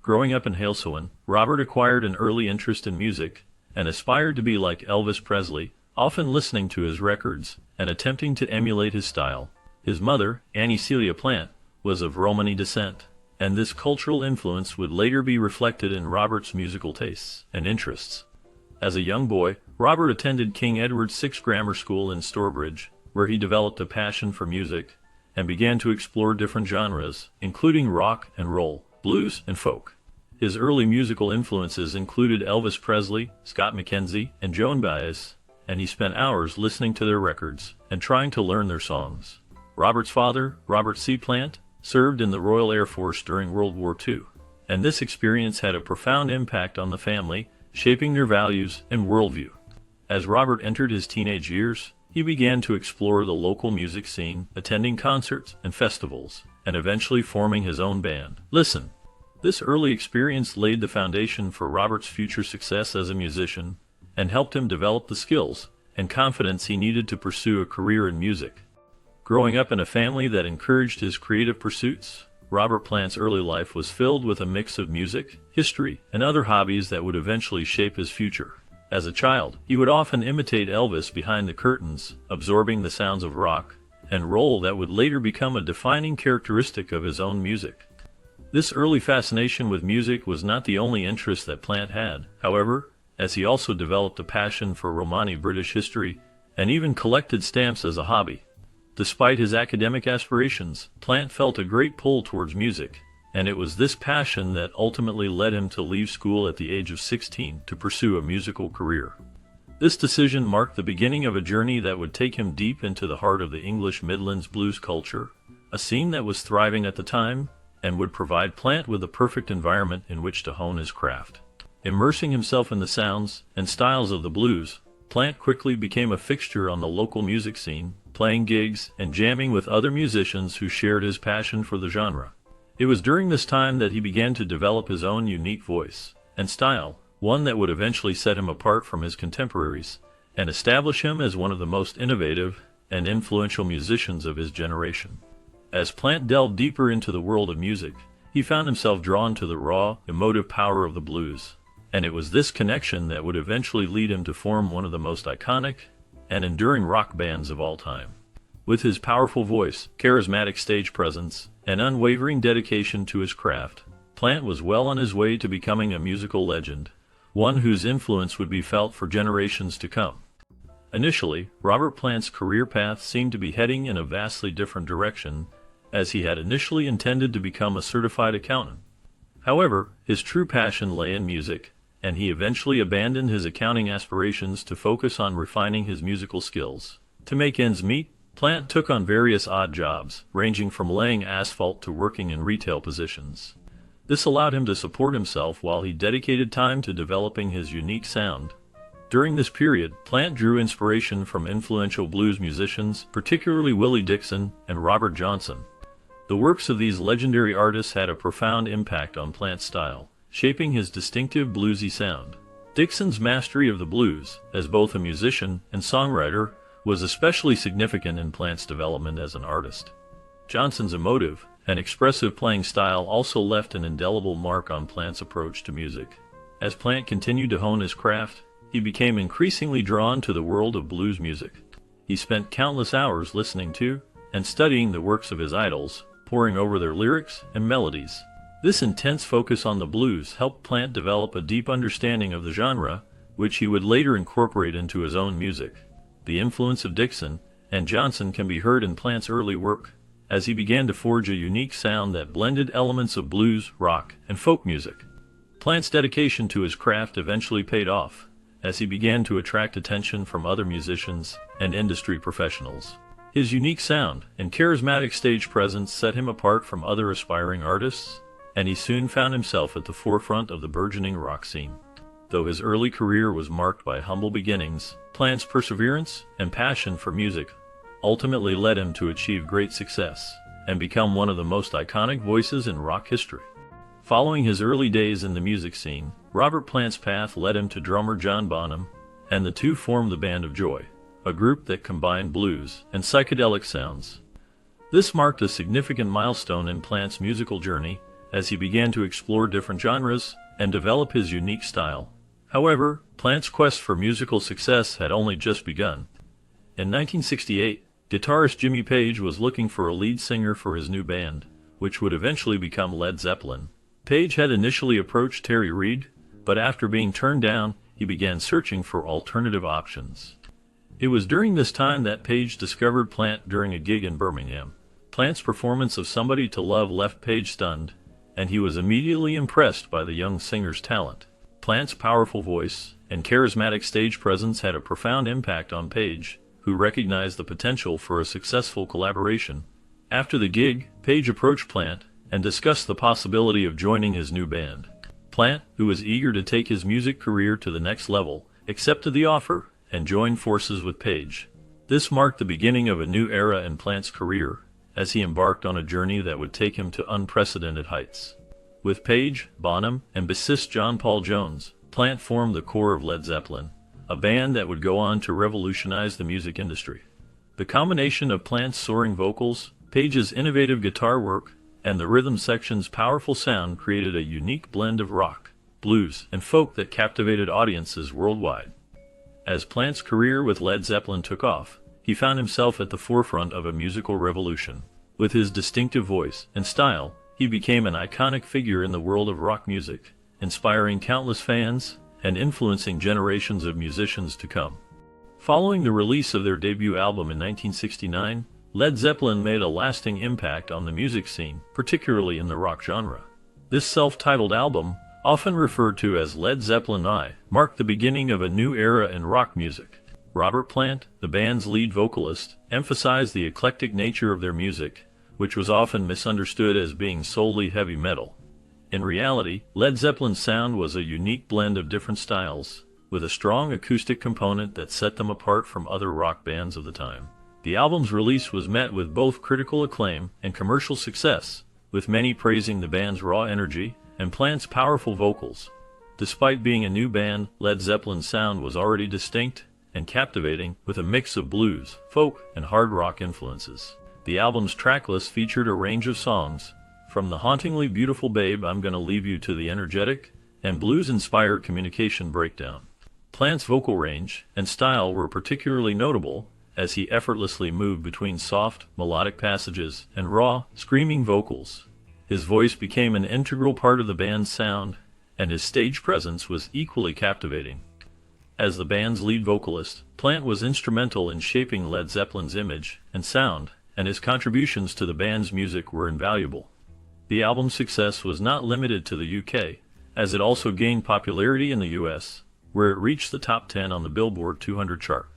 Growing up in Halesawin, Robert acquired an early interest in music and aspired to be like Elvis Presley, often listening to his records and attempting to emulate his style. His mother, Annie Celia Plant, was of Romani descent, and this cultural influence would later be reflected in Robert's musical tastes and interests. As a young boy, Robert attended King Edward VI Grammar School in Stourbridge, where he developed a passion for music and began to explore different genres, including rock and roll, blues, and folk. His early musical influences included Elvis Presley, Scott McKenzie, and Joan Baez, and he spent hours listening to their records and trying to learn their songs. Robert's father, Robert C. Plant, served in the Royal Air Force during World War II, and this experience had a profound impact on the family, shaping their values and worldview. As Robert entered his teenage years, he began to explore the local music scene, attending concerts and festivals, and eventually forming his own band. Listen. This early experience laid the foundation for Robert's future success as a musician and helped him develop the skills and confidence he needed to pursue a career in music. Growing up in a family that encouraged his creative pursuits, Robert Plant's early life was filled with a mix of music, history, and other hobbies that would eventually shape his future. As a child, he would often imitate Elvis behind the curtains, absorbing the sounds of rock and roll that would later become a defining characteristic of his own music. This early fascination with music was not the only interest that Plant had, however, as he also developed a passion for Romani British history and even collected stamps as a hobby. Despite his academic aspirations, Plant felt a great pull towards music, and it was this passion that ultimately led him to leave school at the age of 16 to pursue a musical career. This decision marked the beginning of a journey that would take him deep into the heart of the English Midlands blues culture, a scene that was thriving at the time, and would provide Plant with a perfect environment in which to hone his craft. Immersing himself in the sounds and styles of the blues, Plant quickly became a fixture on the local music scene, playing gigs and jamming with other musicians who shared his passion for the genre. It was during this time that he began to develop his own unique voice and style, one that would eventually set him apart from his contemporaries and establish him as one of the most innovative and influential musicians of his generation. As Plant delved deeper into the world of music, he found himself drawn to the raw, emotive power of the blues, and it was this connection that would eventually lead him to form one of the most iconic and enduring rock bands of all time. With his powerful voice, charismatic stage presence, and unwavering dedication to his craft, Plant was well on his way to becoming a musical legend, one whose influence would be felt for generations to come. Initially, Robert Plant's career path seemed to be heading in a vastly different direction, as he had initially intended to become a certified accountant. However, his true passion lay in music, and he eventually abandoned his accounting aspirations to focus on refining his musical skills. To make ends meet, Plant took on various odd jobs, ranging from laying asphalt to working in retail positions. This allowed him to support himself while he dedicated time to developing his unique sound. During this period, Plant drew inspiration from influential blues musicians, particularly Willie Dixon and Robert Johnson. The works of these legendary artists had a profound impact on Plant's style, shaping his distinctive bluesy sound. Dixon's mastery of the blues, as both a musician and songwriter, was especially significant in Plant's development as an artist. Johnson's emotive and expressive playing style also left an indelible mark on Plant's approach to music. As Plant continued to hone his craft, he became increasingly drawn to the world of blues music. He spent countless hours listening to and studying the works of his idols, poring over their lyrics and melodies. This intense focus on the blues helped Plant develop a deep understanding of the genre, which he would later incorporate into his own music. The influence of Dixon and Johnson can be heard in Plant's early work, as he began to forge a unique sound that blended elements of blues, rock, and folk music. Plant's dedication to his craft eventually paid off, as he began to attract attention from other musicians and industry professionals. His unique sound and charismatic stage presence set him apart from other aspiring artists, and he soon found himself at the forefront of the burgeoning rock scene. Though his early career was marked by humble beginnings, Plant's perseverance and passion for music ultimately led him to achieve great success and become one of the most iconic voices in rock history. Following his early days in the music scene, Robert Plant's path led him to drummer John Bonham, and the two formed the Band of Joy, a group that combined blues and psychedelic sounds. This marked a significant milestone in Plant's musical journey, as he began to explore different genres and develop his unique style. However, Plant's quest for musical success had only just begun. In 1968, guitarist Jimmy Page was looking for a lead singer for his new band, which would eventually become Led Zeppelin. Page had initially approached Terry Reid, but after being turned down, he began searching for alternative options. It was during this time that Page discovered Plant during a gig in Birmingham. Plant's performance of Somebody to Love left Page stunned, and he was immediately impressed by the young singer's talent. Plant's powerful voice and charismatic stage presence had a profound impact on Page, who recognized the potential for a successful collaboration. After the gig, Page approached Plant and discussed the possibility of joining his new band. Plant, who was eager to take his music career to the next level, accepted the offer and joined forces with Page. This marked the beginning of a new era in Plant's career, as he embarked on a journey that would take him to unprecedented heights. With Page, Bonham, and bassist John Paul Jones, Plant formed the core of Led Zeppelin, a band that would go on to revolutionize the music industry. The combination of Plant's soaring vocals, Page's innovative guitar work, and the rhythm section's powerful sound created a unique blend of rock, blues, and folk that captivated audiences worldwide. As Plant's career with Led Zeppelin took off, he found himself at the forefront of a musical revolution. With his distinctive voice and style, he became an iconic figure in the world of rock music, inspiring countless fans and influencing generations of musicians to come. Following the release of their debut album in 1969, Led Zeppelin made a lasting impact on the music scene, particularly in the rock genre. This self-titled album, often referred to as Led Zeppelin I, marked the beginning of a new era in rock music. Robert Plant, the band's lead vocalist, emphasized the eclectic nature of their music, which was often misunderstood as being solely heavy metal. In reality, Led Zeppelin's sound was a unique blend of different styles, with a strong acoustic component that set them apart from other rock bands of the time. The album's release was met with both critical acclaim and commercial success, with many praising the band's raw energy and Plant's powerful vocals. Despite being a new band, Led Zeppelin's sound was already distinct and captivating, with a mix of blues, folk, and hard rock influences. The album's tracklist featured a range of songs, from the hauntingly beautiful Babe I'm Gonna Leave You to the energetic and blues-inspired Communication Breakdown. Plant's vocal range and style were particularly notable, as he effortlessly moved between soft, melodic passages and raw, screaming vocals. His voice became an integral part of the band's sound, and his stage presence was equally captivating. As the band's lead vocalist, Plant was instrumental in shaping Led Zeppelin's image and sound, and his contributions to the band's music were invaluable. The album's success was not limited to the UK, as it also gained popularity in the US, where it reached the top 10 on the Billboard 200 chart.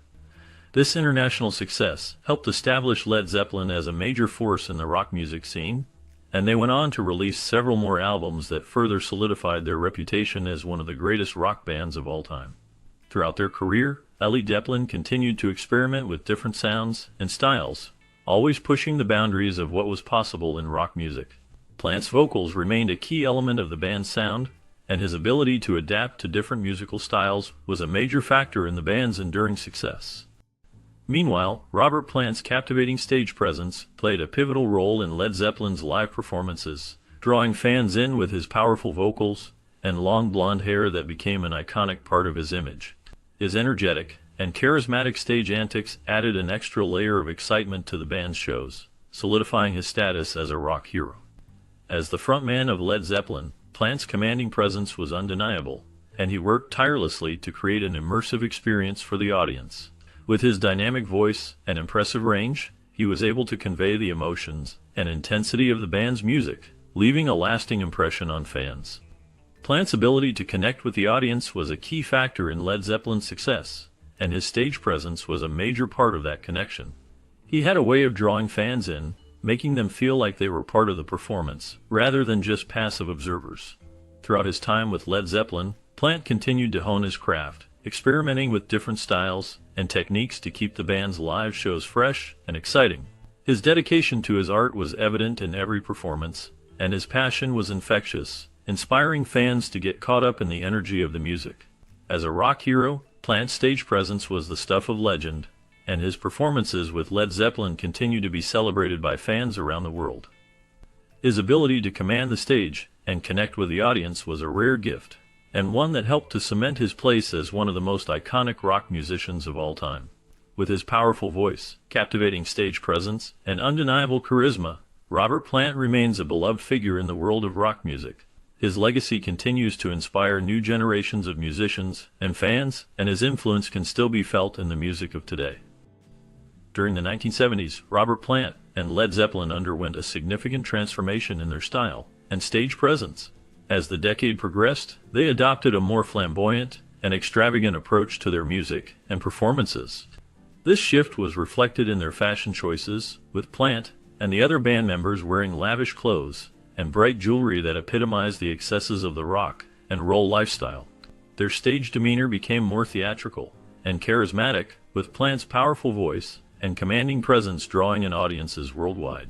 This international success helped establish Led Zeppelin as a major force in the rock music scene, and they went on to release several more albums that further solidified their reputation as one of the greatest rock bands of all time. Throughout their career, Led Zeppelin continued to experiment with different sounds and styles, always pushing the boundaries of what was possible in rock music. Plant's vocals remained a key element of the band's sound, and his ability to adapt to different musical styles was a major factor in the band's enduring success. Meanwhile, Robert Plant's captivating stage presence played a pivotal role in Led Zeppelin's live performances, drawing fans in with his powerful vocals and long blonde hair that became an iconic part of his image. His energetic and charismatic stage antics added an extra layer of excitement to the band's shows, solidifying his status as a rock hero. As the frontman of Led Zeppelin, Plant's commanding presence was undeniable, and he worked tirelessly to create an immersive experience for the audience. With his dynamic voice and impressive range, he was able to convey the emotions and intensity of the band's music, leaving a lasting impression on fans. Plant's ability to connect with the audience was a key factor in Led Zeppelin's success, and his stage presence was a major part of that connection. He had a way of drawing fans in, making them feel like they were part of the performance, rather than just passive observers. Throughout his time with Led Zeppelin, Plant continued to hone his craft, experimenting with different styles and techniques to keep the band's live shows fresh and exciting. His dedication to his art was evident in every performance, and his passion was infectious, inspiring fans to get caught up in the energy of the music. As a rock hero, Plant's stage presence was the stuff of legend, and his performances with Led Zeppelin continue to be celebrated by fans around the world. His ability to command the stage and connect with the audience was a rare gift, and one that helped to cement his place as one of the most iconic rock musicians of all time. With his powerful voice, captivating stage presence, and undeniable charisma, Robert Plant remains a beloved figure in the world of rock music. His legacy continues to inspire new generations of musicians and fans, and his influence can still be felt in the music of today. During the 1970s, Robert Plant and Led Zeppelin underwent a significant transformation in their style and stage presence. As the decade progressed, they adopted a more flamboyant and extravagant approach to their music and performances. This shift was reflected in their fashion choices, with Plant and the other band members wearing lavish clothes and bright jewelry that epitomized the excesses of the rock and roll lifestyle. Their stage demeanor became more theatrical and charismatic, with Plant's powerful voice and commanding presence drawing in audiences worldwide.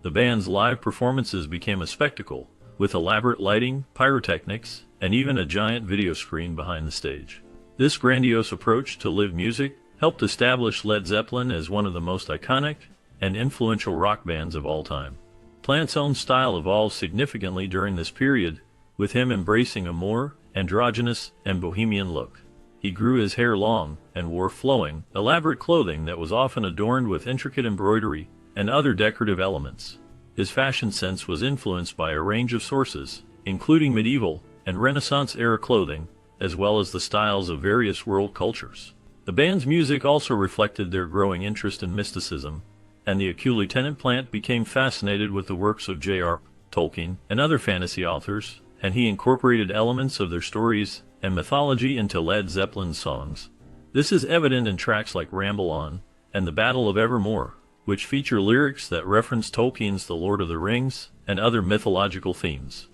The band's live performances became a spectacle, with elaborate lighting, pyrotechnics, and even a giant video screen behind the stage. This grandiose approach to live music helped establish Led Zeppelin as one of the most iconic and influential rock bands of all time. Plant's own style evolved significantly during this period, with him embracing a more androgynous and bohemian look. He grew his hair long and wore flowing, elaborate clothing that was often adorned with intricate embroidery and other decorative elements. His fashion sense was influenced by a range of sources, including medieval and Renaissance-era clothing, as well as the styles of various world cultures. The band's music also reflected their growing interest in mysticism, and the acute Lieutenant Plant became fascinated with the works of J.R. Tolkien and other fantasy authors, and he incorporated elements of their stories and mythology into Led Zeppelin's songs. This is evident in tracks like Ramble On and The Battle of Evermore, which feature lyrics that reference Tolkien's The Lord of the Rings and other mythological themes.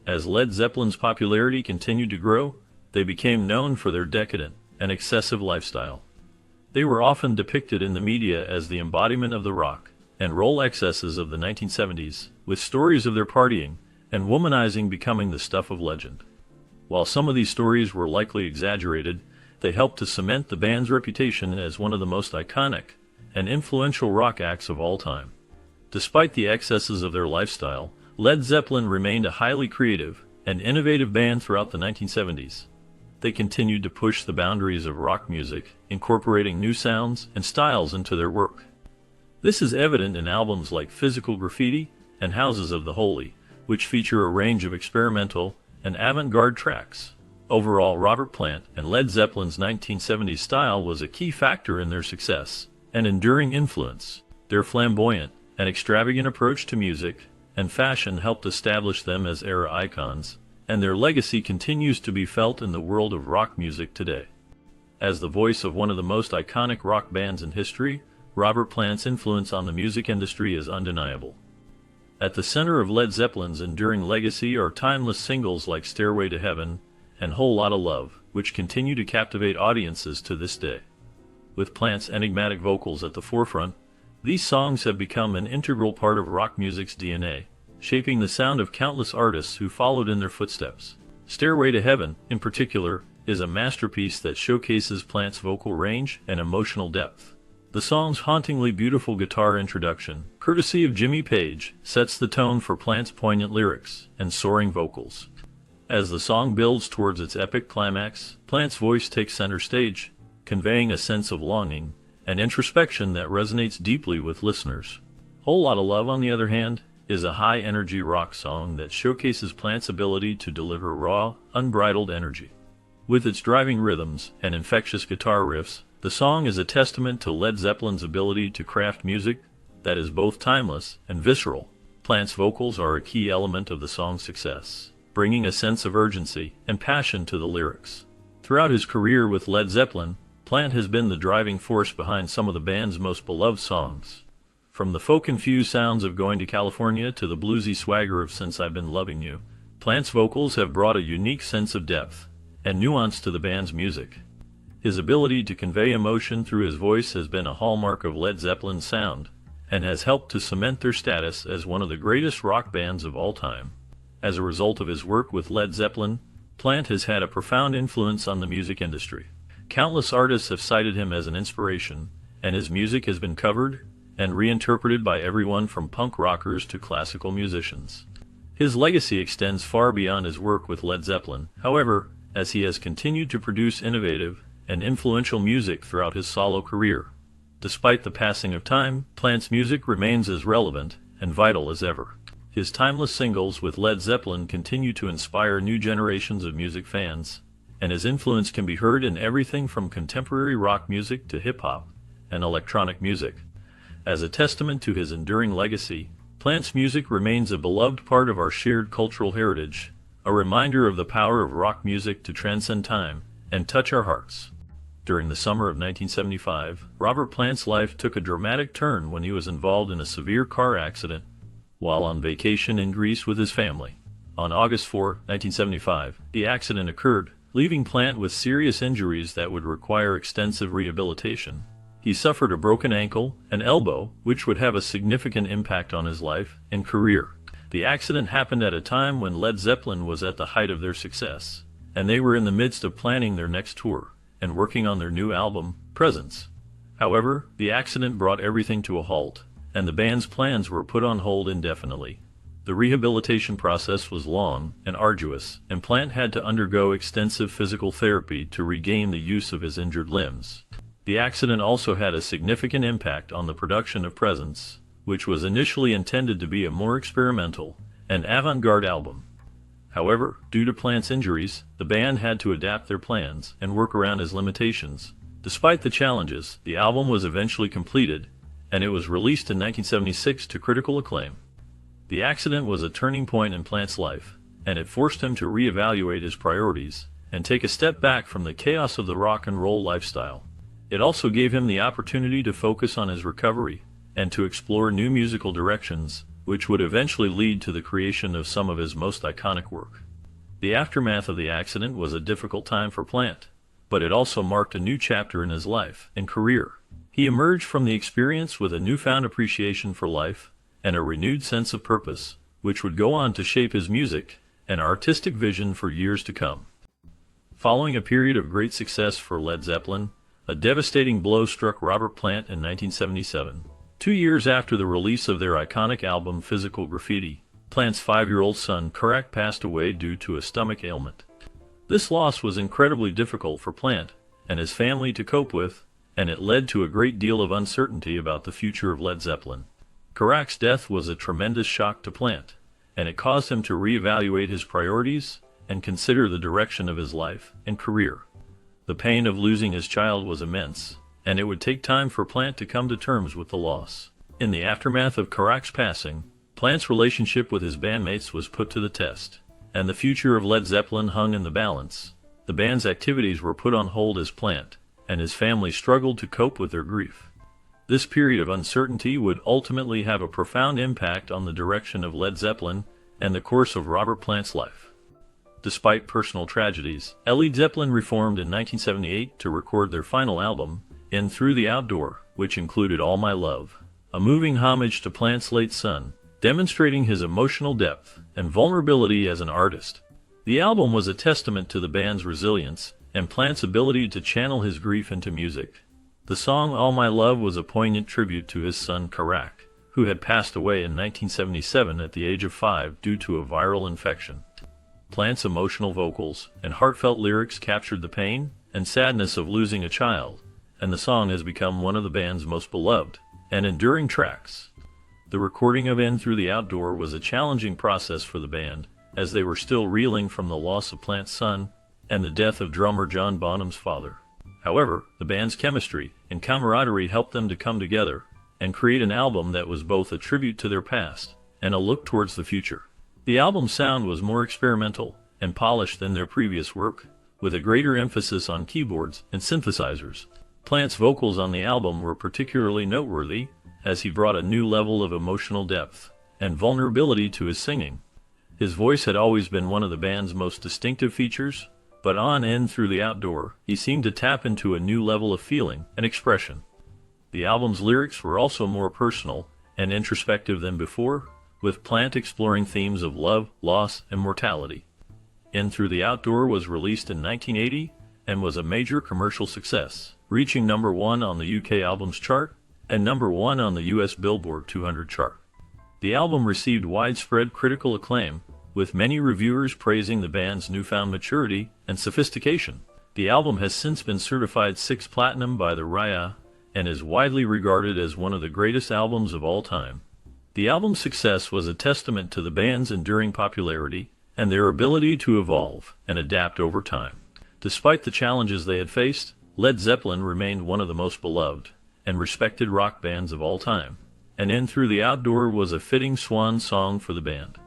As Led Zeppelin's popularity continued to grow, they became known for their decadent and excessive lifestyle. They were often depicted in the media as the embodiment of the rock and roll excesses of the 1970s, with stories of their partying and womanizing becoming the stuff of legend. While some of these stories were likely exaggerated, they helped to cement the band's reputation as one of the most iconic and influential rock acts of all time. Despite the excesses of their lifestyle, Led Zeppelin remained a highly creative and innovative band throughout the 1970s. They continued to push the boundaries of rock music, incorporating new sounds and styles into their work. This is evident in albums like Physical Graffiti and Houses of the Holy, which feature a range of experimental and avant-garde tracks. Overall, Robert Plant and Led Zeppelin's 1970s style was a key factor in their success and enduring influence. Their flamboyant and extravagant approach to music and fashion helped establish them as era icons, and their legacy continues to be felt in the world of rock music today. As the voice of one of the most iconic rock bands in history, Robert Plant's influence on the music industry is undeniable. At the center of Led Zeppelin's enduring legacy are timeless singles like Stairway to Heaven and Whole Lotta Love, which continue to captivate audiences to this day. With Plant's enigmatic vocals at the forefront, these songs have become an integral part of rock music's DNA, shaping the sound of countless artists who followed in their footsteps. Stairway to Heaven, in particular, is a masterpiece that showcases Plant's vocal range and emotional depth. The song's hauntingly beautiful guitar introduction, courtesy of Jimmy Page, sets the tone for Plant's poignant lyrics and soaring vocals. As the song builds towards its epic climax, Plant's voice takes center stage, conveying a sense of longing and introspection that resonates deeply with listeners. Whole Lotta Love, on the other hand, is a high-energy rock song that showcases Plant's ability to deliver raw, unbridled energy. With its driving rhythms and infectious guitar riffs, the song is a testament to Led Zeppelin's ability to craft music that is both timeless and visceral. Plant's vocals are a key element of the song's success, bringing a sense of urgency and passion to the lyrics. Throughout his career with Led Zeppelin, Plant has been the driving force behind some of the band's most beloved songs. From the folk-infused sounds of Going to California to the bluesy swagger of Since I've Been Loving You, Plant's vocals have brought a unique sense of depth and nuance to the band's music. His ability to convey emotion through his voice has been a hallmark of Led Zeppelin's sound, and has helped to cement their status as one of the greatest rock bands of all time. As a result of his work with Led Zeppelin, Plant has had a profound influence on the music industry. Countless artists have cited him as an inspiration, and his music has been covered and reinterpreted by everyone from punk rockers to classical musicians. His legacy extends far beyond his work with Led Zeppelin, however, as he has continued to produce innovative and influential music throughout his solo career. Despite the passing of time, Plant's music remains as relevant and vital as ever. His timeless singles with Led Zeppelin continue to inspire new generations of music fans, and his influence can be heard in everything from contemporary rock music to hip-hop and electronic music. As a testament to his enduring legacy, Plant's music remains a beloved part of our shared cultural heritage, a reminder of the power of rock music to transcend time and touch our hearts. During the summer of 1975, Robert Plant's life took a dramatic turn when he was involved in a severe car accident while on vacation in Greece with his family. On August 4, 1975, the accident occurred, leaving Plant with serious injuries that would require extensive rehabilitation. He suffered a broken ankle and elbow, which would have a significant impact on his life and career. The accident happened at a time when Led Zeppelin was at the height of their success, and they were in the midst of planning their next tour and working on their new album, Presence. However, the accident brought everything to a halt, and the band's plans were put on hold indefinitely. The rehabilitation process was long and arduous, and Plant had to undergo extensive physical therapy to regain the use of his injured limbs. The accident also had a significant impact on the production of Presence, which was initially intended to be a more experimental and avant-garde album. However, due to Plant's injuries, the band had to adapt their plans and work around his limitations. Despite the challenges, the album was eventually completed, and it was released in 1976 to critical acclaim. The accident was a turning point in Plant's life, and it forced him to reevaluate his priorities and take a step back from the chaos of the rock and roll lifestyle. It also gave him the opportunity to focus on his recovery and to explore new musical directions, which would eventually lead to the creation of some of his most iconic work. The aftermath of the accident was a difficult time for Plant, but it also marked a new chapter in his life and career. He emerged from the experience with a newfound appreciation for life and a renewed sense of purpose, which would go on to shape his music and artistic vision for years to come. Following a period of great success for Led Zeppelin, a devastating blow struck Robert Plant in 1977. 2 years after the release of their iconic album Physical Graffiti, Plant's 5-year-old son Karak passed away due to a stomach ailment. This loss was incredibly difficult for Plant and his family to cope with, and it led to a great deal of uncertainty about the future of Led Zeppelin. Karak's death was a tremendous shock to Plant, and it caused him to reevaluate his priorities and consider the direction of his life and career. The pain of losing his child was immense, and it would take time for Plant to come to terms with the loss. In the aftermath of Karak's passing, Plant's relationship with his bandmates was put to the test, and the future of Led Zeppelin hung in the balance. The band's activities were put on hold as Plant and his family struggled to cope with their grief. This period of uncertainty would ultimately have a profound impact on the direction of Led Zeppelin and the course of Robert Plant's life. Despite personal tragedies, Led Zeppelin reformed in 1978 to record their final album, In Through the Outdoor, which included All My Love, a moving homage to Plant's late son, demonstrating his emotional depth and vulnerability as an artist. The album was a testament to the band's resilience and Plant's ability to channel his grief into music. The song All My Love was a poignant tribute to his son Karak, who had passed away in 1977 at the age of 5 due to a viral infection. Plant's emotional vocals and heartfelt lyrics captured the pain and sadness of losing a child, and the song has become one of the band's most beloved and enduring tracks. The recording of In Through the Outdoor was a challenging process for the band, as they were still reeling from the loss of Plant's son and the death of drummer John Bonham's father. However, the band's chemistry and camaraderie helped them to come together and create an album that was both a tribute to their past and a look towards the future. The album's sound was more experimental and polished than their previous work, with a greater emphasis on keyboards and synthesizers. Plant's vocals on the album were particularly noteworthy, as he brought a new level of emotional depth and vulnerability to his singing. His voice had always been one of the band's most distinctive features, but on In Through the Outdoor, he seemed to tap into a new level of feeling and expression. The album's lyrics were also more personal and introspective than before, with Plant exploring themes of love, loss, and mortality. In Through the Outdoor was released in 1980 and was a major commercial success, reaching #1 on the UK albums chart and #1 on the US Billboard 200 chart. The album received widespread critical acclaim, with many reviewers praising the band's newfound maturity and sophistication. The album has since been certified 6 platinum by the RIAA and is widely regarded as one of the greatest albums of all time. The album's success was a testament to the band's enduring popularity and their ability to evolve and adapt over time. Despite the challenges they had faced, Led Zeppelin remained one of the most beloved and respected rock bands of all time, and In Through the Outdoor was a fitting swan song for the band.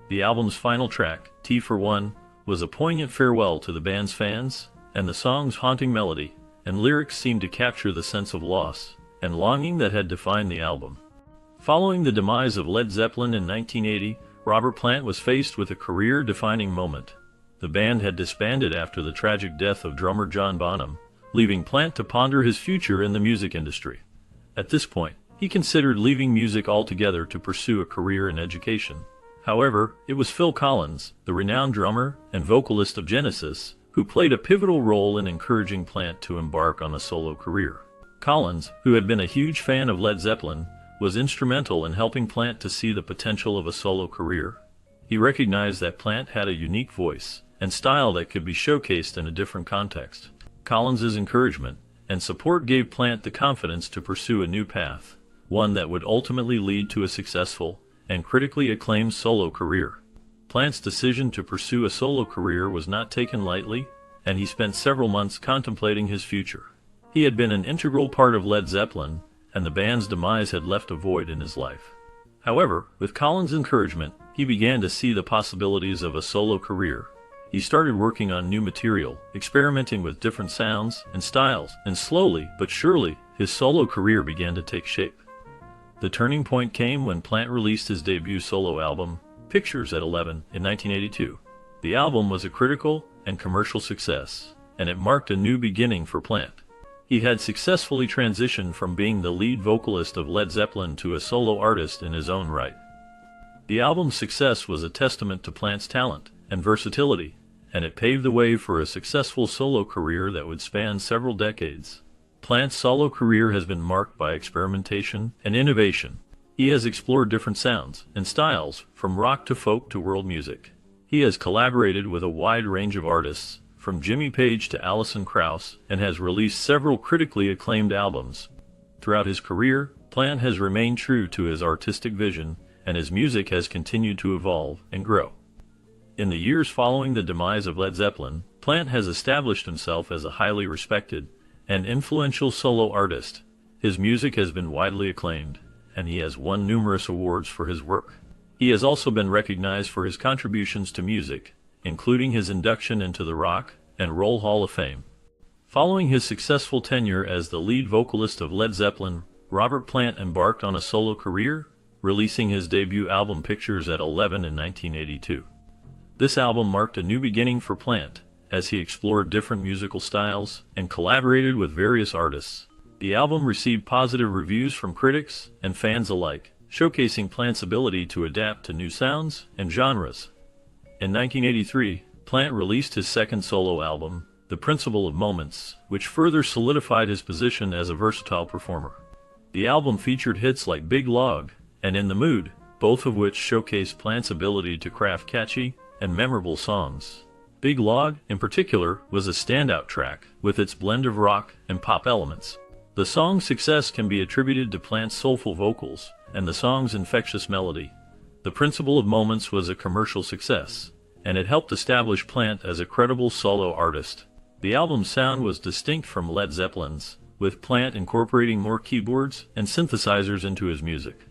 The album's final track, Tea for One, was a poignant farewell to the band's fans, and the song's haunting melody and lyrics seemed to capture the sense of loss and longing that had defined the album. Following the demise of Led Zeppelin in 1980, Robert Plant was faced with a career-defining moment. The band had disbanded after the tragic death of drummer John Bonham, leaving Plant to ponder his future in the music industry. At this point, he considered leaving music altogether to pursue a career in education. However, it was Phil Collins, the renowned drummer and vocalist of Genesis, who played a pivotal role in encouraging Plant to embark on a solo career. Collins, who had been a huge fan of Led Zeppelin, was instrumental in helping Plant to see the potential of a solo career. He recognized that Plant had a unique voice and style that could be showcased in a different context. Collins's encouragement and support gave Plant the confidence to pursue a new path, one that would ultimately lead to a successful and critically acclaimed solo career. Plant's decision to pursue a solo career was not taken lightly, and he spent several months contemplating his future. He had been an integral part of Led Zeppelin, and the band's demise had left a void in his life. However, with Collins' encouragement, he began to see the possibilities of a solo career. He started working on new material, experimenting with different sounds and styles, and slowly but surely, his solo career began to take shape. The turning point came when Plant released his debut solo album, Pictures at 11, in 1982. The album was a critical and commercial success, and it marked a new beginning for Plant. He had successfully transitioned from being the lead vocalist of Led Zeppelin to a solo artist in his own right. The album's success was a testament to Plant's talent and versatility, and it paved the way for a successful solo career that would span several decades. Plant's solo career has been marked by experimentation and innovation. He has explored different sounds and styles, from rock to folk to world music. He has collaborated with a wide range of artists, from Jimmy Page to Alison Krauss, and has released several critically acclaimed albums. Throughout his career, Plant has remained true to his artistic vision, and his music has continued to evolve and grow. In the years following the demise of Led Zeppelin, Plant has established himself as a highly respected and influential solo artist. His music has been widely acclaimed, and he has won numerous awards for his work. He has also been recognized for his contributions to music, including his induction into the Rock and Roll Hall of Fame. Following his successful tenure as the lead vocalist of Led Zeppelin, Robert Plant embarked on a solo career, releasing his debut album Pictures at 11 in 1982. This album marked a new beginning for Plant, as he explored different musical styles and collaborated with various artists. The album received positive reviews from critics and fans alike, showcasing Plant's ability to adapt to new sounds and genres. In 1983, Plant released his second solo album, The Principle of Moments, which further solidified his position as a versatile performer. The album featured hits like Big Log and In the Mood, both of which showcased Plant's ability to craft catchy and memorable songs. Big Log, in particular, was a standout track, with its blend of rock and pop elements. The song's success can be attributed to Plant's soulful vocals and the song's infectious melody. The Principle of Moments was a commercial success, and it helped establish Plant as a credible solo artist. The album's sound was distinct from Led Zeppelin's, with Plant incorporating more keyboards and synthesizers into his music.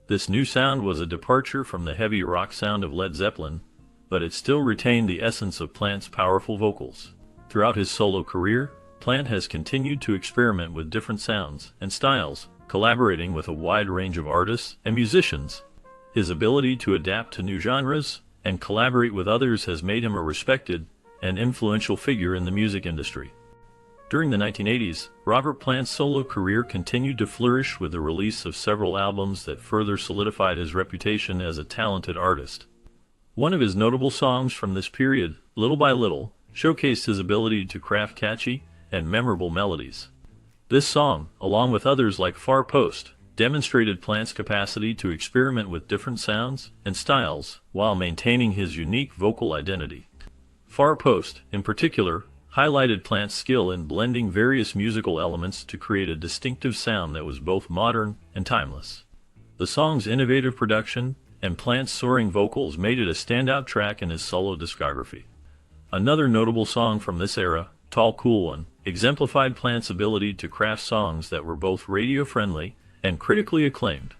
This new sound was a departure from the heavy rock sound of Led Zeppelin, but it still retained the essence of Plant's powerful vocals. Throughout his solo career, Plant has continued to experiment with different sounds and styles, collaborating with a wide range of artists and musicians. His ability to adapt to new genres and collaborate with others has made him a respected and influential figure in the music industry. During the 1980s, Robert Plant's solo career continued to flourish with the release of several albums that further solidified his reputation as a talented artist. One of his notable songs from this period, Little by Little, showcased his ability to craft catchy and memorable melodies. This song, along with others like Far Post, demonstrated Plant's capacity to experiment with different sounds and styles while maintaining his unique vocal identity. Far Post, in particular, highlighted Plant's skill in blending various musical elements to create a distinctive sound that was both modern and timeless. The song's innovative production and Plant's soaring vocals made it a standout track in his solo discography. Another notable song from this era, Tall Cool One, exemplified Plant's ability to craft songs that were both radio-friendly and critically acclaimed.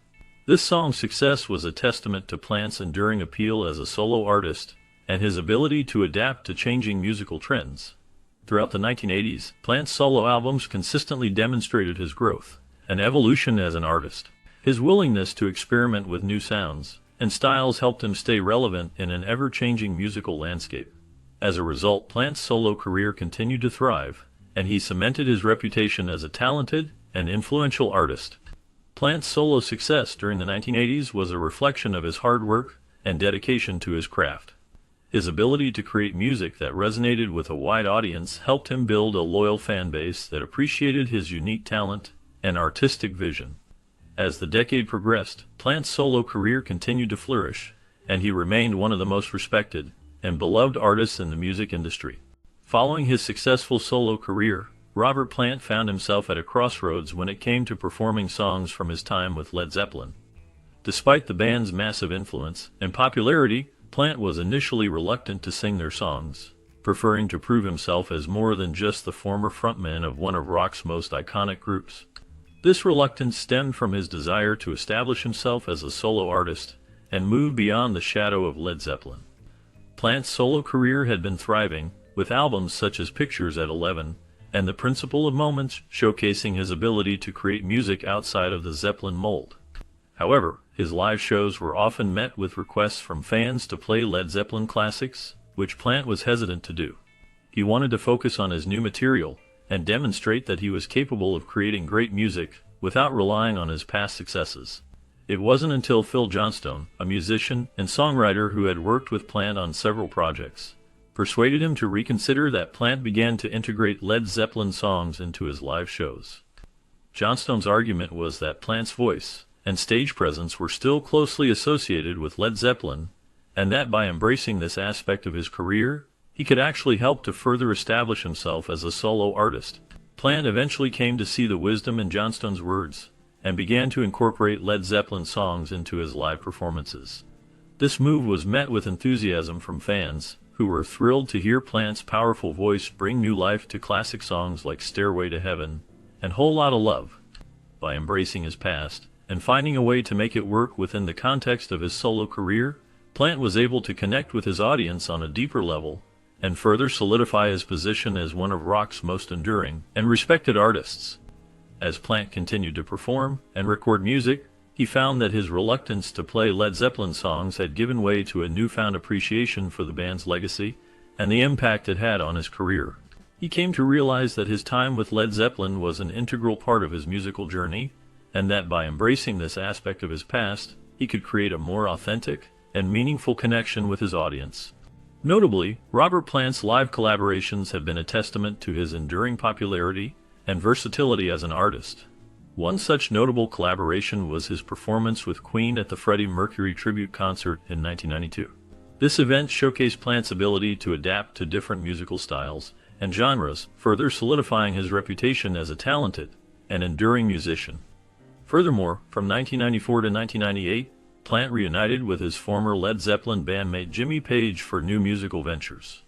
This song's success was a testament to Plant's enduring appeal as a solo artist and his ability to adapt to changing musical trends. Throughout the 1980s, Plant's solo albums consistently demonstrated his growth and evolution as an artist. His willingness to experiment with new sounds and styles helped him stay relevant in an ever-changing musical landscape. As a result, Plant's solo career continued to thrive, and he cemented his reputation as a talented and influential artist. Plant's solo success during the 1980s was a reflection of his hard work and dedication to his craft. His ability to create music that resonated with a wide audience helped him build a loyal fan base that appreciated his unique talent and artistic vision. As the decade progressed, Plant's solo career continued to flourish, and he remained one of the most respected and beloved artists in the music industry. Following his successful solo career, Robert Plant found himself at a crossroads when it came to performing songs from his time with Led Zeppelin. Despite the band's massive influence and popularity, Plant was initially reluctant to sing their songs, preferring to prove himself as more than just the former frontman of one of rock's most iconic groups. This reluctance stemmed from his desire to establish himself as a solo artist and move beyond the shadow of Led Zeppelin. Plant's solo career had been thriving, with albums such as Pictures at 11 and The Principle of Moments showcasing his ability to create music outside of the Zeppelin mold. However, his live shows were often met with requests from fans to play Led Zeppelin classics, which Plant was hesitant to do. He wanted to focus on his new material and demonstrate that he was capable of creating great music without relying on his past successes. It wasn't until Phil Johnstone, a musician and songwriter who had worked with Plant on several projects, persuaded him to reconsider that Plant began to integrate Led Zeppelin songs into his live shows. Johnstone's argument was that Plant's voice and stage presence were still closely associated with Led Zeppelin, and that by embracing this aspect of his career, he could actually help to further establish himself as a solo artist. Plant eventually came to see the wisdom in Johnstone's words and began to incorporate Led Zeppelin songs into his live performances. This move was met with enthusiasm from fans, who were thrilled to hear Plant's powerful voice bring new life to classic songs like Stairway to Heaven and Whole Lotta Love. By embracing his past and finding a way to make it work within the context of his solo career, Plant was able to connect with his audience on a deeper level and further solidify his position as one of rock's most enduring and respected artists. As Plant continued to perform and record music, he found that his reluctance to play Led Zeppelin songs had given way to a newfound appreciation for the band's legacy and the impact it had on his career. He came to realize that his time with Led Zeppelin was an integral part of his musical journey, and that by embracing this aspect of his past, he could create a more authentic and meaningful connection with his audience. Notably, Robert Plant's live collaborations have been a testament to his enduring popularity and versatility as an artist. One such notable collaboration was his performance with Queen at the Freddie Mercury tribute concert in 1992. This event showcased Plant's ability to adapt to different musical styles and genres, further solidifying his reputation as a talented and enduring musician. Furthermore, from 1994 to 1998, Plant reunited with his former Led Zeppelin bandmate Jimmy Page for new musical ventures.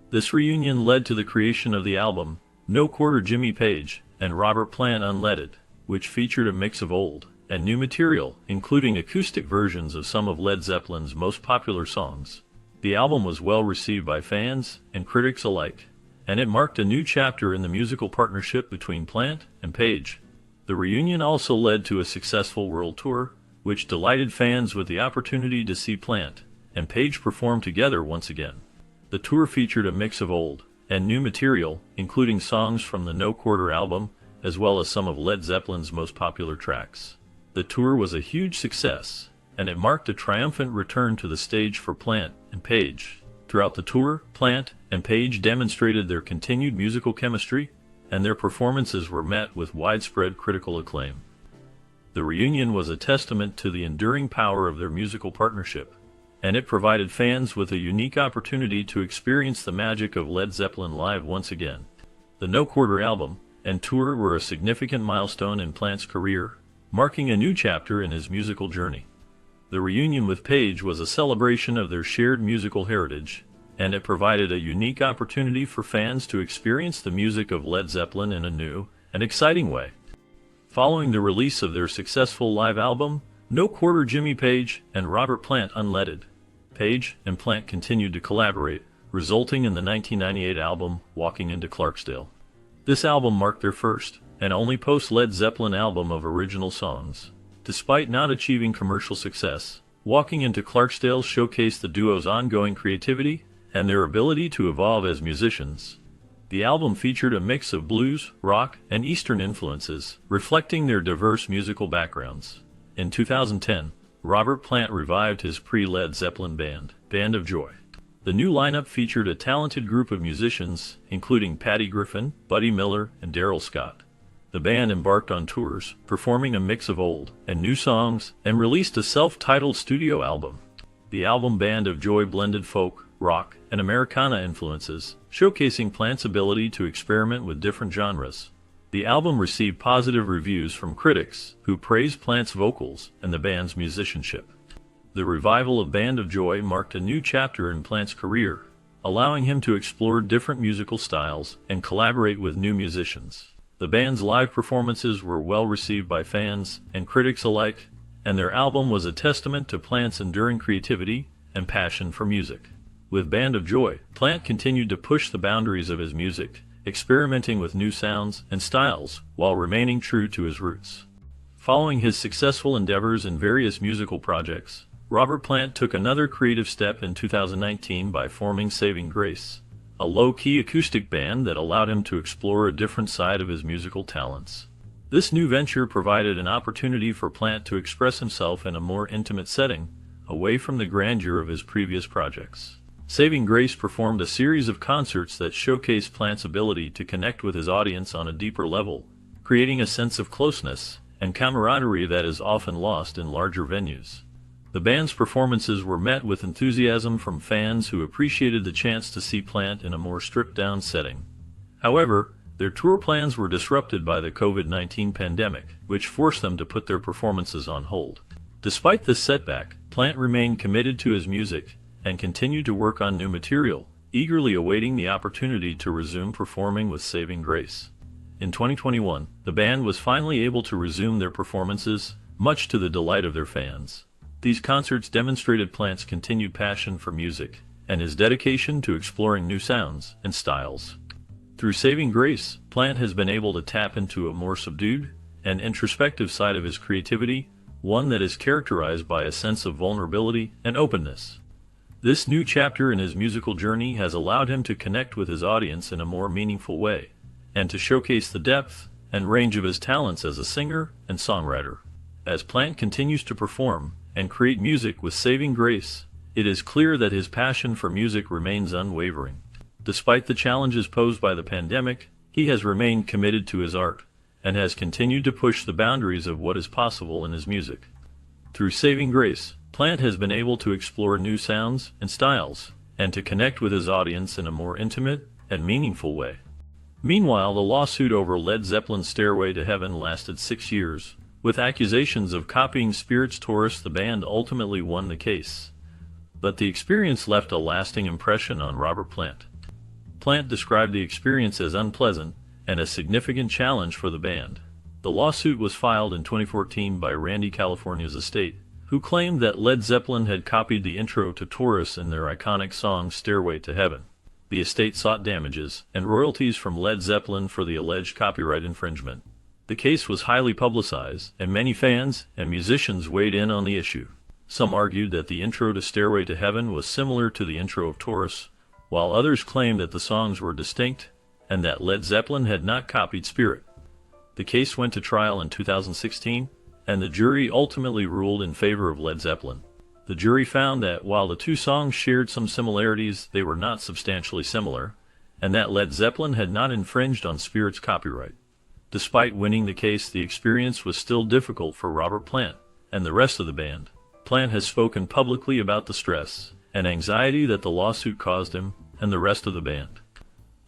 This reunion led to the creation of the album No Quarter Jimmy Page and Robert Plant Unleaded, which featured a mix of old and new material, including acoustic versions of some of Led Zeppelin's most popular songs. The album was well received by fans and critics alike, and it marked a new chapter in the musical partnership between Plant and Page. The reunion also led to a successful world tour, which delighted fans with the opportunity to see Plant and Page perform together once again. The tour featured a mix of old and new material, including songs from the No Quarter album, as well as some of Led Zeppelin's most popular tracks. The tour was a huge success, and it marked a triumphant return to the stage for Plant and Page. Throughout the tour, Plant and Page demonstrated their continued musical chemistry and their performances were met with widespread critical acclaim. The reunion was a testament to the enduring power of their musical partnership, and it provided fans with a unique opportunity to experience the magic of Led Zeppelin live once again. The No Quarter album and tour were a significant milestone in Plant's career, marking a new chapter in his musical journey. The reunion with Page was a celebration of their shared musical heritage, and it provided a unique opportunity for fans to experience the music of Led Zeppelin in a new and exciting way. Following the release of their successful live album, No Quarter, Jimmy Page and Robert Plant unleaded. Page and Plant continued to collaborate, resulting in the 1998 album Walking into Clarksdale. This album marked their first and only post-Led Zeppelin album of original songs. Despite not achieving commercial success, Walking into Clarksdale showcased the duo's ongoing creativity and their ability to evolve as musicians. The album featured a mix of blues, rock, and Eastern influences, reflecting their diverse musical backgrounds. In 2010, Robert Plant revived his pre-Led Zeppelin band, Band of Joy. The new lineup featured a talented group of musicians, including Patty Griffin, Buddy Miller, and Daryl Scott. The band embarked on tours, performing a mix of old and new songs, and released a self-titled studio album. The album Band of Joy blended folk, rock, and Americana influences, showcasing Plant's ability to experiment with different genres. The album received positive reviews from critics, who praised Plant's vocals and the band's musicianship. The revival of Band of Joy marked a new chapter in Plant's career, allowing him to explore different musical styles and collaborate with new musicians. The band's live performances were well received by fans and critics alike, and their album was a testament to Plant's enduring creativity and passion for music. With Band of Joy, Plant continued to push the boundaries of his music, experimenting with new sounds and styles while remaining true to his roots. Following his successful endeavors in various musical projects, Robert Plant took another creative step in 2019 by forming Saving Grace, a low-key acoustic band that allowed him to explore a different side of his musical talents. This new venture provided an opportunity for Plant to express himself in a more intimate setting, away from the grandeur of his previous projects. Saving Grace performed a series of concerts that showcased Plant's ability to connect with his audience on a deeper level, creating a sense of closeness and camaraderie that is often lost in larger venues. The band's performances were met with enthusiasm from fans who appreciated the chance to see Plant in a more stripped-down setting. However, their tour plans were disrupted by the COVID-19 pandemic, which forced them to put their performances on hold. Despite this setback, Plant remained committed to his music and continued to work on new material, eagerly awaiting the opportunity to resume performing with Saving Grace. In 2021, the band was finally able to resume their performances, much to the delight of their fans. These concerts demonstrated Plant's continued passion for music and his dedication to exploring new sounds and styles. Through Saving Grace, Plant has been able to tap into a more subdued and introspective side of his creativity, one that is characterized by a sense of vulnerability and openness. This new chapter in his musical journey has allowed him to connect with his audience in a more meaningful way, and to showcase the depth and range of his talents as a singer and songwriter. As Plant continues to perform and create music with Saving Grace, it is clear that his passion for music remains unwavering. Despite the challenges posed by the pandemic, he has remained committed to his art, and has continued to push the boundaries of what is possible in his music. Through Saving Grace, Plant has been able to explore new sounds and styles, and to connect with his audience in a more intimate and meaningful way. Meanwhile, the lawsuit over Led Zeppelin's Stairway to Heaven lasted 6 years. With accusations of copying Spirit's Taurus, the band ultimately won the case. But the experience left a lasting impression on Robert Plant. Plant described the experience as unpleasant and a significant challenge for the band. The lawsuit was filed in 2014 by Randy California's estate, who claimed that Led Zeppelin had copied the intro to Taurus in their iconic song Stairway to Heaven. The estate sought damages and royalties from Led Zeppelin for the alleged copyright infringement. The case was highly publicized, and many fans and musicians weighed in on the issue. Some argued that the intro to Stairway to Heaven was similar to the intro of Taurus, while others claimed that the songs were distinct and that Led Zeppelin had not copied Spirit. The case went to trial in 2016, and the jury ultimately ruled in favor of Led Zeppelin. The jury found that while the two songs shared some similarities, they were not substantially similar, and that Led Zeppelin had not infringed on Spirit's copyright. Despite winning the case, the experience was still difficult for Robert Plant and the rest of the band. Plant has spoken publicly about the stress and anxiety that the lawsuit caused him and the rest of the band.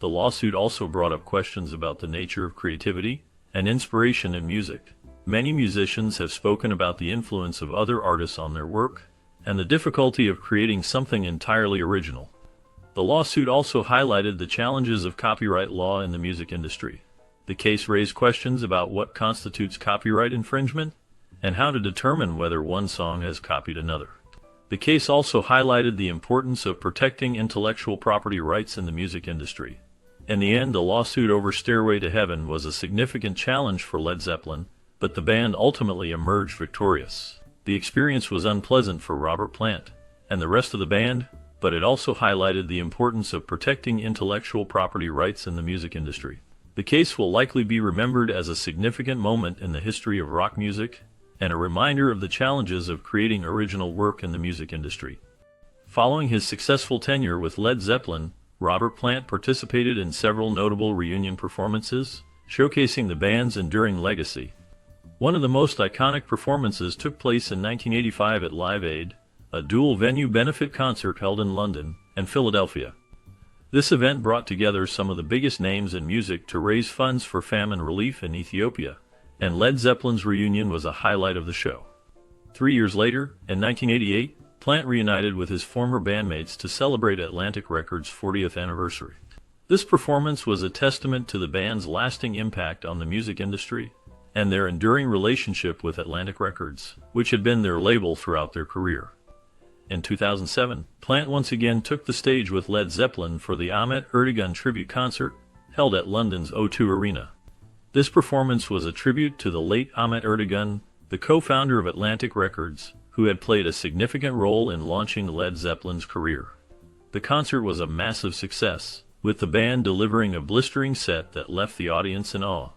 The lawsuit also brought up questions about the nature of creativity and inspiration in music. Many musicians have spoken about the influence of other artists on their work and the difficulty of creating something entirely original. The lawsuit also highlighted the challenges of copyright law in the music industry. The case raised questions about what constitutes copyright infringement and how to determine whether one song has copied another. The case also highlighted the importance of protecting intellectual property rights in the music industry. In the end, the lawsuit over Stairway to Heaven was a significant challenge for Led Zeppelin, but the band ultimately emerged victorious. The experience was unpleasant for Robert Plant and the rest of the band, but it also highlighted the importance of protecting intellectual property rights in the music industry. The case will likely be remembered as a significant moment in the history of rock music and a reminder of the challenges of creating original work in the music industry. Following his successful tenure with Led Zeppelin, Robert Plant participated in several notable reunion performances, showcasing the band's enduring legacy. One of the most iconic performances took place in 1985 at Live Aid, a dual-venue benefit concert held in London and Philadelphia. This event brought together some of the biggest names in music to raise funds for famine relief in Ethiopia, and Led Zeppelin's reunion was a highlight of the show. 3 years later, in 1988, Plant reunited with his former bandmates to celebrate Atlantic Records' 40th anniversary. This performance was a testament to the band's lasting impact on the music industry and their enduring relationship with Atlantic Records, which had been their label throughout their career. In 2007, Plant once again took the stage with Led Zeppelin for the Ahmet Ertegun tribute concert held at London's O2 Arena. This performance was a tribute to the late Ahmet Ertegun, the co-founder of Atlantic Records, who had played a significant role in launching Led Zeppelin's career. The concert was a massive success, with the band delivering a blistering set that left the audience in awe.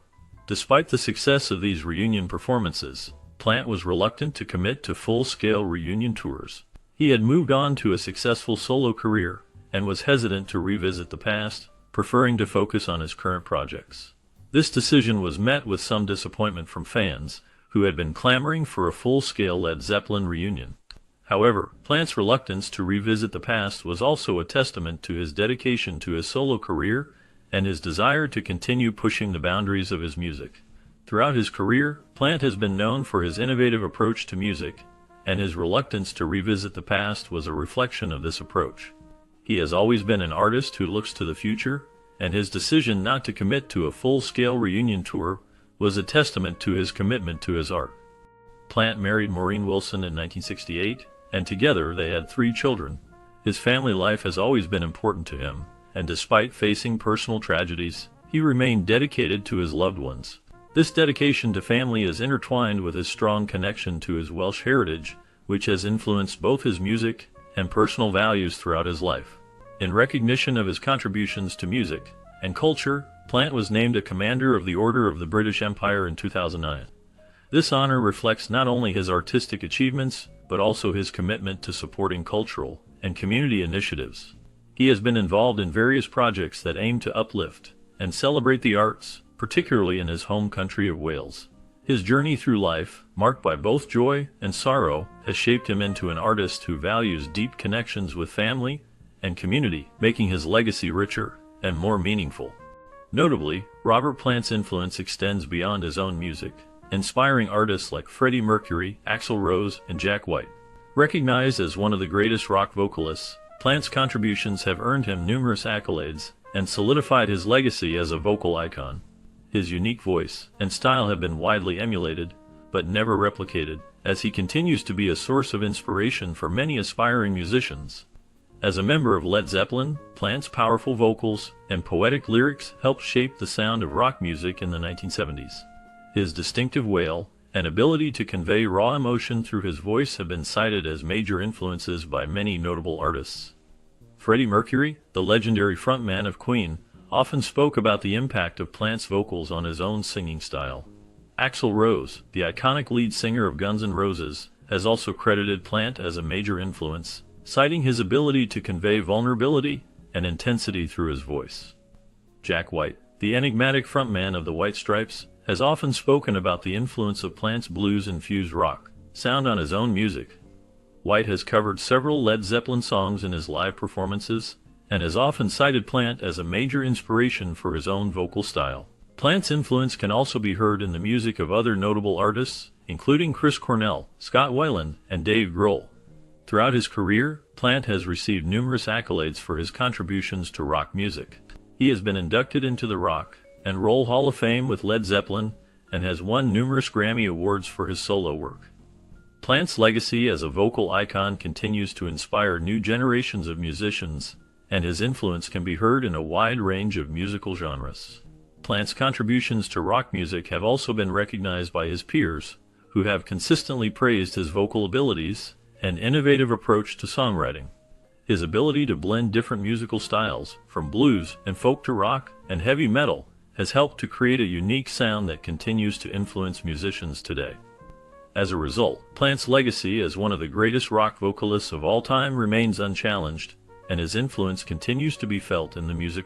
Despite the success of these reunion performances, Plant was reluctant to commit to full-scale reunion tours. He had moved on to a successful solo career and was hesitant to revisit the past, preferring to focus on his current projects. This decision was met with some disappointment from fans, who had been clamoring for a full-scale Led Zeppelin reunion. However, Plant's reluctance to revisit the past was also a testament to his dedication to his solo career and his desire to continue pushing the boundaries of his music. Throughout his career, Plant has been known for his innovative approach to music, and his reluctance to revisit the past was a reflection of this approach. He has always been an artist who looks to the future, and his decision not to commit to a full-scale reunion tour was a testament to his commitment to his art. Plant married Maureen Wilson in 1968, and together they had 3 children. His family life has always been important to him, and despite facing personal tragedies, he remained dedicated to his loved ones. This dedication to family is intertwined with his strong connection to his Welsh heritage, which has influenced both his music and personal values throughout his life. In recognition of his contributions to music and culture, Plant was named a Commander of the Order of the British Empire in 2009. This honor reflects not only his artistic achievements, but also his commitment to supporting cultural and community initiatives. He has been involved in various projects that aim to uplift and celebrate the arts, particularly in his home country of Wales. His journey through life, marked by both joy and sorrow, has shaped him into an artist who values deep connections with family and community, making his legacy richer and more meaningful. Notably, Robert Plant's influence extends beyond his own music, inspiring artists like Freddie Mercury, Axl Rose, and Jack White. Recognized as one of the greatest rock vocalists, Plant's contributions have earned him numerous accolades and solidified his legacy as a vocal icon. His unique voice and style have been widely emulated, but never replicated, as he continues to be a source of inspiration for many aspiring musicians. As a member of Led Zeppelin, Plant's powerful vocals and poetic lyrics helped shape the sound of rock music in the 1970s. His distinctive wail and ability to convey raw emotion through his voice have been cited as major influences by many notable artists. Freddie Mercury, the legendary frontman of Queen, often spoke about the impact of Plant's vocals on his own singing style. Axl Rose, the iconic lead singer of Guns N' Roses, has also credited Plant as a major influence, citing his ability to convey vulnerability and intensity through his voice. Jack White, the enigmatic frontman of the White Stripes, has often spoken about the influence of Plant's blues-infused rock sound on his own music. White has covered several Led Zeppelin songs in his live performances, and has often cited Plant as a major inspiration for his own vocal style. Plant's influence can also be heard in the music of other notable artists, including Chris Cornell, Scott Weiland, and Dave Grohl. Throughout his career, Plant has received numerous accolades for his contributions to rock music. He has been inducted into the Rock and Roll Hall of Fame with Led Zeppelin, and has won numerous Grammy Awards for his solo work. Plant's legacy as a vocal icon continues to inspire new generations of musicians, and his influence can be heard in a wide range of musical genres. Plant's contributions to rock music have also been recognized by his peers, who have consistently praised his vocal abilities and innovative approach to songwriting. His ability to blend different musical styles, from blues and folk to rock and heavy metal, has helped to create a unique sound that continues to influence musicians today. As a result, Plant's legacy as one of the greatest rock vocalists of all time remains unchallenged, and his influence continues to be felt in the music